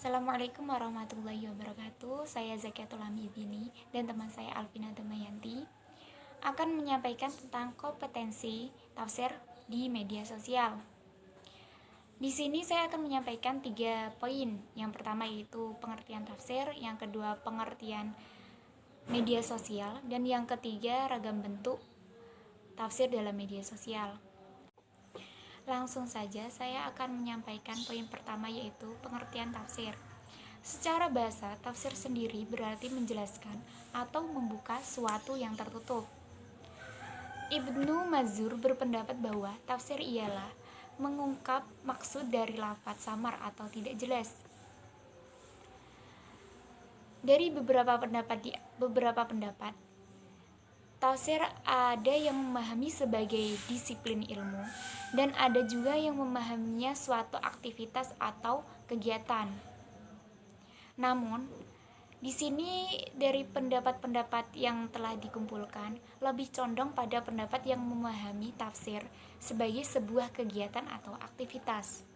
Assalamualaikum warahmatullahi wabarakatuh. Saya Zakiatul Hamidini dan teman saya Alvina Damayanti akan menyampaikan tentang kompetensi tafsir di media sosial. Di sini saya akan menyampaikan 3 poin. Yang pertama yaitu pengertian tafsir, yang kedua pengertian media sosial, dan yang ketiga ragam bentuk tafsir dalam media sosial. Langsung saja saya akan menyampaikan poin pertama yaitu pengertian tafsir. Secara bahasa, tafsir sendiri berarti menjelaskan atau membuka suatu yang tertutup. Ibnu Mazur berpendapat bahwa tafsir ialah mengungkap maksud dari lafaz samar atau tidak jelas. Dari beberapa pendapat, tafsir ada yang memahami sebagai disiplin ilmu dan ada juga yang memahaminya suatu aktivitas atau kegiatan. Namun, di sini dari pendapat-pendapat yang telah dikumpulkan lebih condong pada pendapat yang memahami tafsir sebagai sebuah kegiatan atau aktivitas.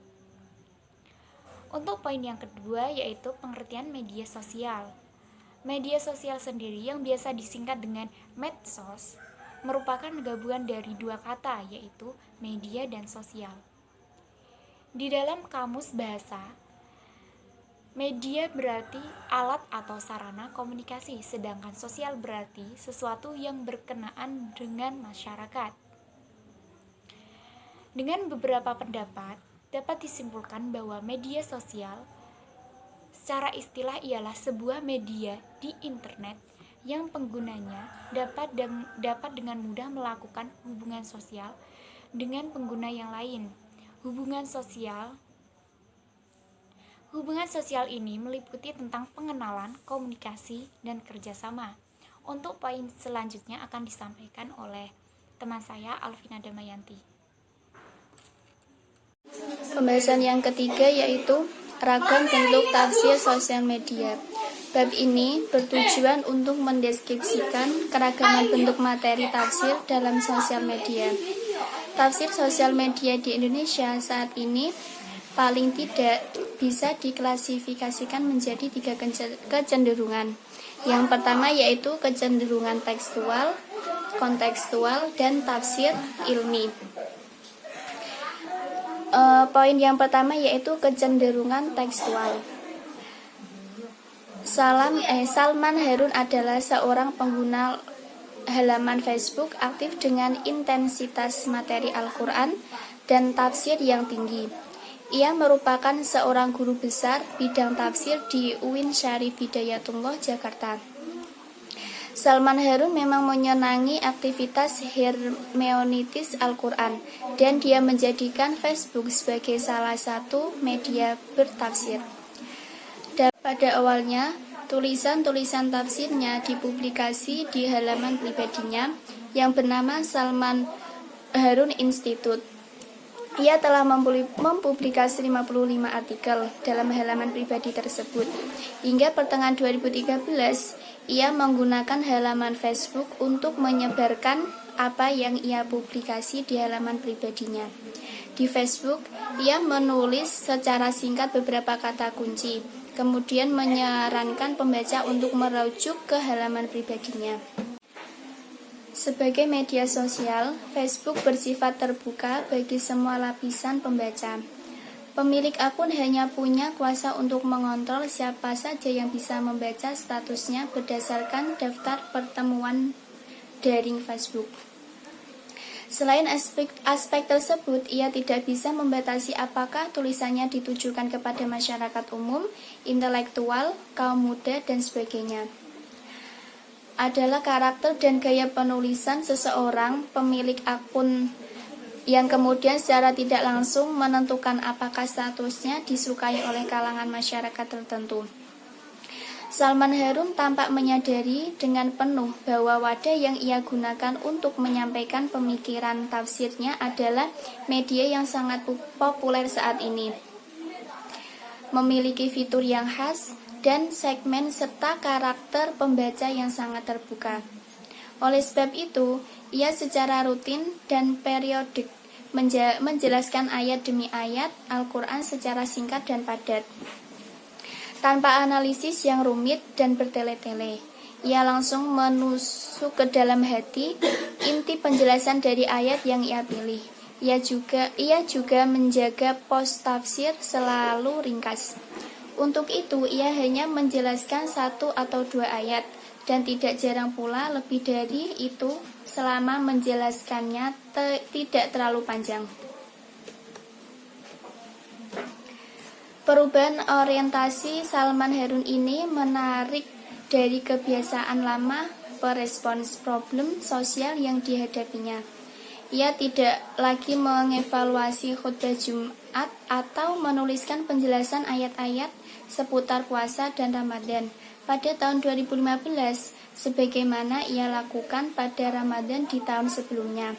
Untuk poin yang kedua yaitu pengertian media sosial. Media sosial sendiri yang biasa disingkat dengan medsos merupakan gabungan dari 2 kata yaitu media dan sosial. Di dalam kamus bahasa, media berarti alat atau sarana komunikasi, sedangkan sosial berarti sesuatu yang berkenaan dengan masyarakat. Dengan beberapa pendapat, dapat disimpulkan bahwa media sosial secara istilah ialah sebuah media di internet yang penggunanya dapat dengan mudah melakukan hubungan sosial dengan pengguna yang lain. Hubungan sosial ini meliputi tentang pengenalan, komunikasi, dan kerjasama. Untuk poin selanjutnya akan disampaikan oleh teman saya Alvina Damayanti. Pembahasan yang ketiga yaitu ragam bentuk tafsir sosial media. Bab ini bertujuan untuk mendeskripsikan keragaman bentuk materi tafsir dalam sosial media. Tafsir sosial media di Indonesia saat ini paling tidak bisa diklasifikasikan menjadi 3 kecenderungan. Yang pertama yaitu kecenderungan tekstual, kontekstual, dan tafsir ilmi. Poin yang pertama yaitu kecenderungan tekstual. Salman Harun adalah seorang pengguna halaman Facebook aktif dengan intensitas materi Al-Quran dan tafsir yang tinggi. Ia merupakan seorang guru besar bidang tafsir di UIN Syarif Hidayatullah, Jakarta. Salman Harun memang menyenangi aktivitas hermeneutis Al-Quran dan dia menjadikan Facebook sebagai salah satu media bertafsir. Pada awalnya, tulisan-tulisan tafsirnya dipublikasi di halaman pribadinya yang bernama Salman Harun Institute. Ia telah mempublikasi 55 artikel dalam halaman pribadi tersebut. Hingga pertengahan 2013, ia menggunakan halaman Facebook untuk menyebarkan apa yang ia publikasi di halaman pribadinya. Di Facebook, ia menulis secara singkat beberapa kata kunci, kemudian menyarankan pembaca untuk merujuk ke halaman pribadinya. Sebagai media sosial, Facebook bersifat terbuka bagi semua lapisan pembaca. Pemilik akun hanya punya kuasa untuk mengontrol siapa saja yang bisa membaca statusnya berdasarkan daftar pertemuan daring Facebook. Selain aspek tersebut, ia tidak bisa membatasi apakah tulisannya ditujukan kepada masyarakat umum, intelektual, kaum muda, dan sebagainya. Adalah karakter dan gaya penulisan seseorang pemilik akun yang kemudian secara tidak langsung menentukan apakah statusnya disukai oleh kalangan masyarakat tertentu. Salman Harun tampak menyadari dengan penuh bahwa wadah yang ia gunakan untuk menyampaikan pemikiran tafsirnya adalah media yang sangat populer saat ini, memiliki fitur yang khas dan segmen serta karakter pembaca yang sangat terbuka. Oleh sebab itu, ia secara rutin dan periodik menjelaskan ayat demi ayat Al-Quran secara singkat dan padat. tanpa analisis yang rumit dan bertele-tele. Ia langsung menusuk ke dalam hati inti penjelasan dari ayat yang ia pilih. Ia juga menjaga pos tafsir selalu ringkas. Untuk itu, ia hanya menjelaskan 1 atau 2 ayat, dan tidak jarang pula lebih dari itu selama menjelaskannya tidak terlalu panjang. Perubahan orientasi Salman Harun ini menarik dari kebiasaan lama merespons problem sosial yang dihadapinya. Ia tidak lagi mengevaluasi khutbah Jumat atau menuliskan penjelasan ayat-ayat seputar puasa dan Ramadan pada tahun 2015 sebagaimana ia lakukan pada Ramadan di tahun sebelumnya.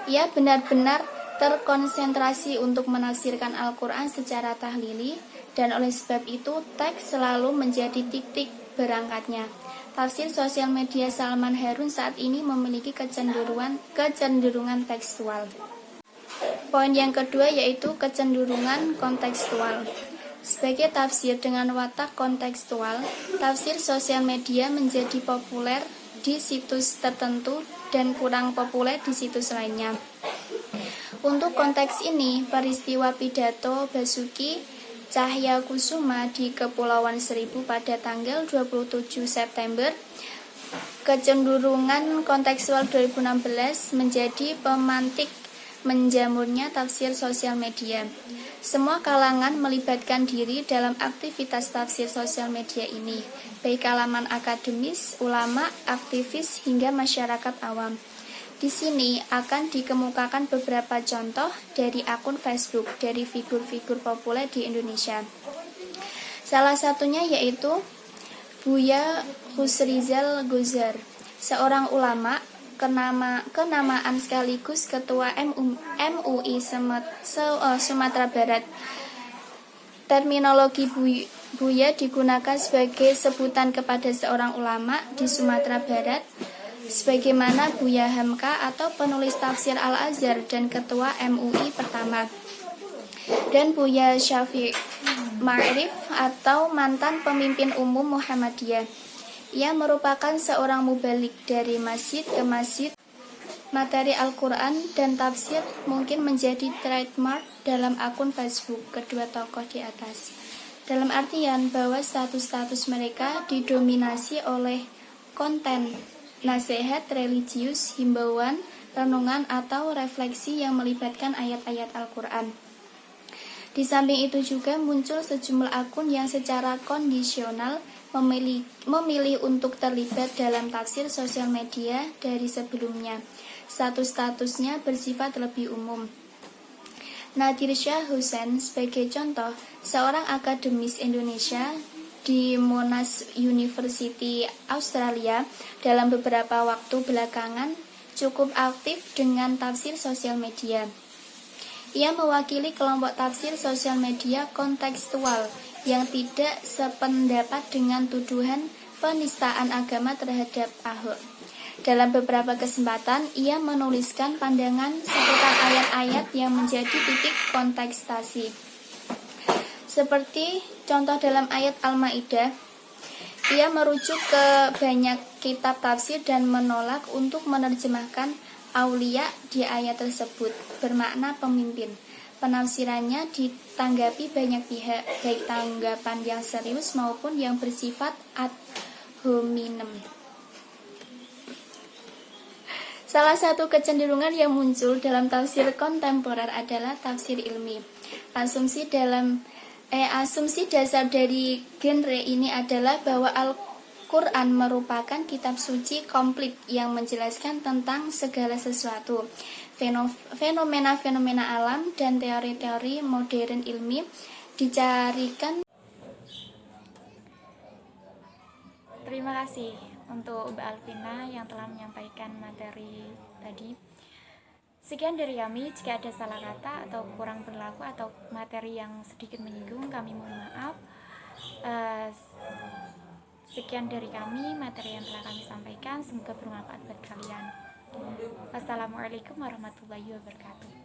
Ia benar-benar terkonsentrasi untuk menafsirkan Al-Quran secara tahlili, dan oleh sebab itu teks selalu menjadi titik berangkatnya. Tafsir sosial media Salman Harun saat ini memiliki kecenderungan tekstual. Poin yang kedua yaitu kecenderungan kontekstual. Sebagai tafsir dengan watak kontekstual, tafsir sosial media menjadi populer di situs tertentu dan kurang populer di situs lainnya. Untuk konteks ini, peristiwa pidato Basuki Cahyakusuma di Kepulauan Seribu pada tanggal 27 September, kecenderungan kontekstual 2016 menjadi pemantik menjamurnya tafsir sosial media. Semua kalangan melibatkan diri dalam aktivitas tafsir sosial media ini, baik kalangan akademis, ulama, aktivis, hingga masyarakat awam. Di sini akan dikemukakan beberapa contoh dari akun Facebook dari figur-figur populer di Indonesia. Salah satunya yaitu Buya Khusrizal Gozar, seorang ulama kenamaan sekaligus ketua MUI Sumatera Barat. Terminologi Buya digunakan sebagai sebutan kepada seorang ulama di Sumatera Barat, sebagaimana Buya Hamka atau penulis tafsir Al-Azhar dan ketua MUI pertama, dan Buya Syafiq Ma'rif atau mantan pemimpin umum Muhammadiyah. Ia merupakan seorang mubalik dari masjid ke masjid. Materi Al-Quran dan tafsir mungkin menjadi trademark dalam akun Facebook kedua tokoh di atas, dalam artian bahwa status mereka didominasi oleh konten nasihat religius, himbauan, renungan, atau refleksi yang melibatkan ayat-ayat Al-Quran. Di samping itu juga muncul sejumlah akun yang secara kondisional memilih untuk terlibat dalam tafsir sosial media dari sebelumnya. Statusnya bersifat lebih umum. Nadir Shah Hussain sebagai contoh, seorang akademis Indonesia di Monash University, Australia, dalam beberapa waktu belakangan cukup aktif dengan tafsir sosial media. Ia mewakili kelompok tafsir sosial media kontekstual yang tidak sependapat dengan tuduhan penistaan agama terhadap Ahok. Dalam beberapa kesempatan, ia menuliskan pandangan seputar ayat-ayat yang menjadi titik kontekstasi. Seperti contoh dalam ayat Al-Maidah, ia merujuk ke banyak kitab tafsir dan menolak untuk menerjemahkan aulia di ayat tersebut bermakna pemimpin. Penafsirannya ditanggapi banyak pihak, baik tanggapan yang serius maupun yang bersifat ad hominem. Salah satu kecenderungan yang muncul dalam tafsir kontemporer adalah tafsir ilmi. Asumsi dasar dari genre ini adalah bahwa Al-Quran merupakan kitab suci komplit yang menjelaskan tentang segala sesuatu, fenomena-fenomena alam dan teori-teori modern ilmi dicarikan. Terima kasih untuk Mbak Alvina yang telah menyampaikan materi tadi. Sekian dari kami. Jika ada salah kata atau kurang berlaku atau materi yang sedikit menyinggung, kami mohon maaf. Sekian dari kami, materi yang telah kami sampaikan. Semoga bermanfaat buat kalian. Wassalamualaikum warahmatullahi wabarakatuh.